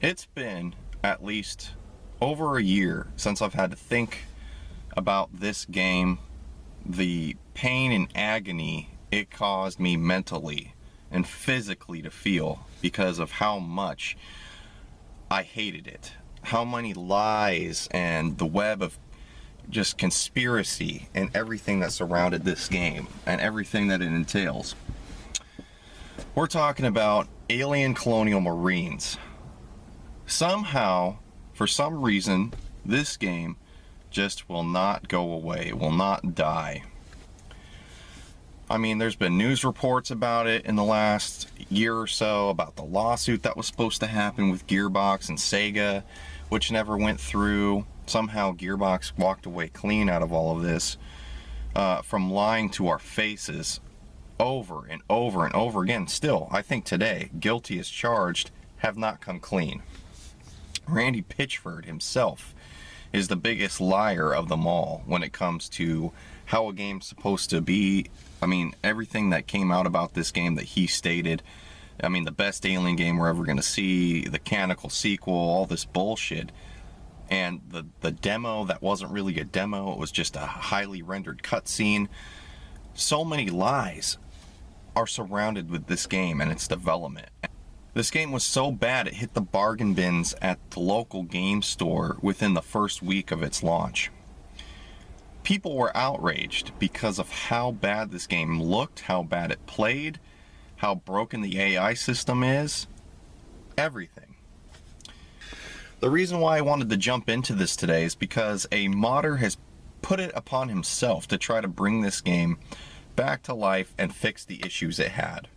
It's been at least over a year since I've had to think about this game, the pain and agony it caused me mentally and physically to feel because of how much I hated it. How many lies and the web of just conspiracy and everything that surrounded this game and everything that it entails. We're talking about Alien Colonial Marines. Somehow, for some reason, this game just will not go away, will not die. I mean, there's been news reports about it in the last year or so, about the lawsuit that was supposed to happen with Gearbox and Sega, which never went through. Somehow Gearbox walked away clean out of all of this, from lying to our faces over and over and over again. Still, I think today, guilty as charged, have not come clean. Randy Pitchford himself is the biggest liar of them all when it comes to how a game's supposed to be. I mean, everything that came out about this game that he stated, I mean, the best Alien game we're ever going to see, the canonical sequel, all this bullshit. And the demo that wasn't really a demo, it was just a highly rendered cutscene. So many lies are surrounded with this game and its development. This game was so bad it hit the bargain bins at the local game store within the first week of its launch. People were outraged because of how bad this game looked, how bad it played, how broken the AI system is, everything. The reason why I wanted to jump into this today is because a modder has put it upon himself to try to bring this game back to life and fix the issues it had.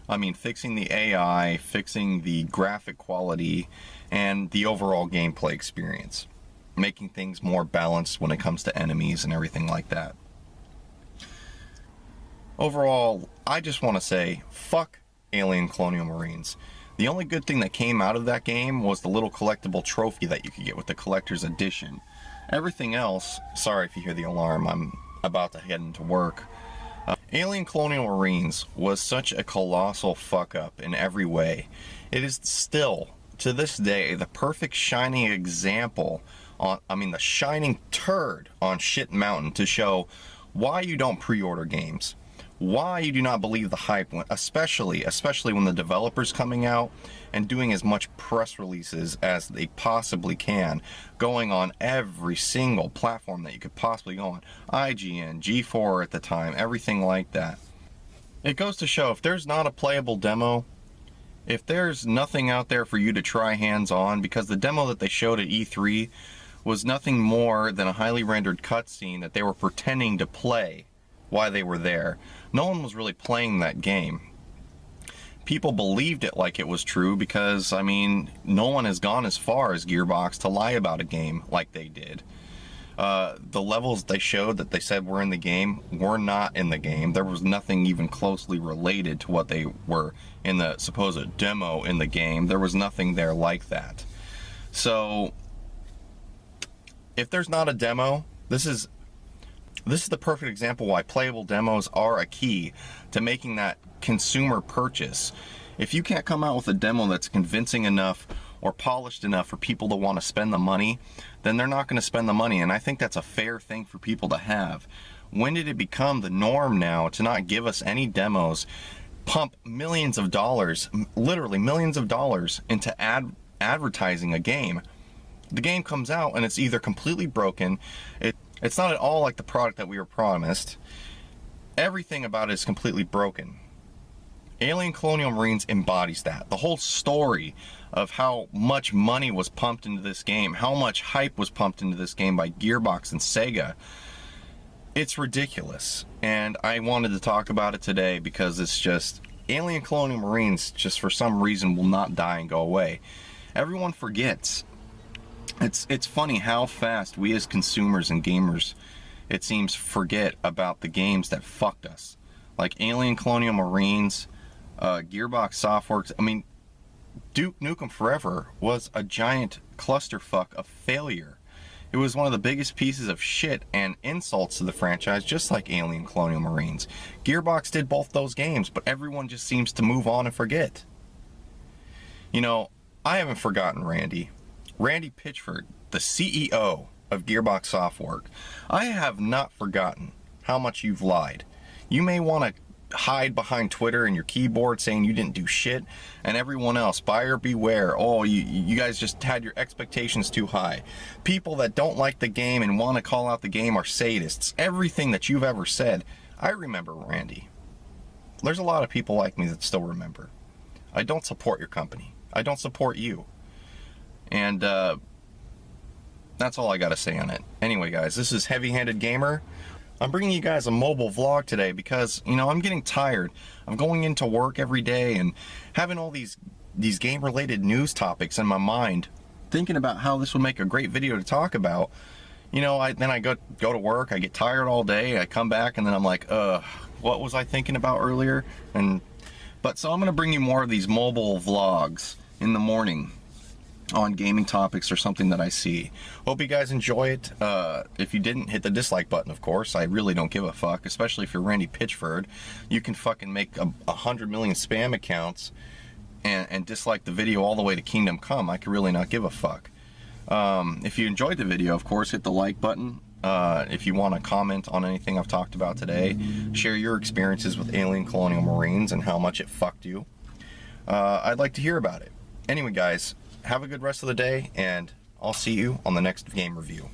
I mean, fixing the AI, fixing the graphic quality, and the overall gameplay experience. Making things more balanced when it comes to enemies and everything like that. Overall, I just want to say, fuck Alien Colonial Marines. The only good thing that came out of that game was the little collectible trophy that you could get with the collector's edition. Everything else, sorry if you hear the alarm, I'm about to head into work. Alien Colonial Marines was such a colossal fuck up in every way. It is still, to this day, the perfect shining example on, the shining turd on shit mountain to show why you don't pre-order games. Why you do not believe the hype, especially when the developer's coming out and doing as much press releases as they possibly can, going on every single platform that you could possibly go on, IGN, G4 at the time, everything like that. It goes to show, if there's not a playable demo, if there's nothing out there for you to try hands-on, because the demo that they showed at E3 was nothing more than a highly rendered cutscene that they were pretending to play while they were there. No one was really playing that game. People believed it like it was true because, I mean, no one has gone as far as Gearbox to lie about a game like they did. The levels they showed that they said were in the game were not in the game. There was nothing even closely related to what they were in the supposed demo in the game. There was nothing there like that. So, if there's not a demo, this is the perfect example why playable demos are a key to making that consumer purchase. If you can't come out with a demo that's convincing enough or polished enough for people to want to spend the money, then they're not going to spend the money, and I think that's a fair thing for people to have. When did it become the norm now to not give us any demos, pump millions of dollars, literally millions of dollars, into advertising a game? The game comes out and it's either completely broken, it's not at all like the product that we were promised. Everything about it is completely broken. Alien Colonial Marines embodies that. The whole story of how much money was pumped into this game, how much hype was pumped into this game by Gearbox and Sega. It's ridiculous. And I wanted to talk about it today because it's just, Alien Colonial Marines just for some reason will not die and go away. Everyone forgets. It's funny how fast we as consumers and gamers, it seems, forget about the games that fucked us. Like Alien Colonial Marines, Gearbox, Softworks. I mean, Duke Nukem Forever was a giant clusterfuck of failure. It was one of the biggest pieces of shit and insults to the franchise, just like Alien Colonial Marines. Gearbox did both those games, but everyone just seems to move on and forget. You know, I haven't forgotten Randy. Randy Pitchford, the CEO of Gearbox Softworks. I have not forgotten how much you've lied. You may want to hide behind Twitter and your keyboard saying you didn't do shit, and everyone else, buyer beware. Oh, you guys just had your expectations too high. People that don't like the game and want to call out the game are sadists. Everything that you've ever said, I remember, Randy. There's a lot of people like me that still remember. I don't support your company. I don't support you. And that's all I gotta say on it. Anyway, guys, this is Heavy Handed Gamer. I'm bringing you guys a mobile vlog today because, you know, I'm getting tired of going into work every day and having all these game-related news topics in my mind, thinking about how this would make a great video to talk about. You know, then I go to work, I get tired all day, I come back, and then I'm like, what was I thinking about earlier? But so I'm gonna bring you more of these mobile vlogs in the morning on gaming topics or something that I see. Hope you guys enjoy it. If you didn't, hit the dislike button, of course. I really don't give a fuck, especially if you're Randy Pitchford. You can fucking make 100 million spam accounts and dislike the video all the way to Kingdom Come. I could really not give a fuck. If you enjoyed the video, of course, hit the like button. If you want to comment on anything I've talked about today, share your experiences with Alien Colonial Marines and how much it fucked you. I'd like to hear about it. Anyway, guys, have a good rest of the day, and I'll see you on the next game review.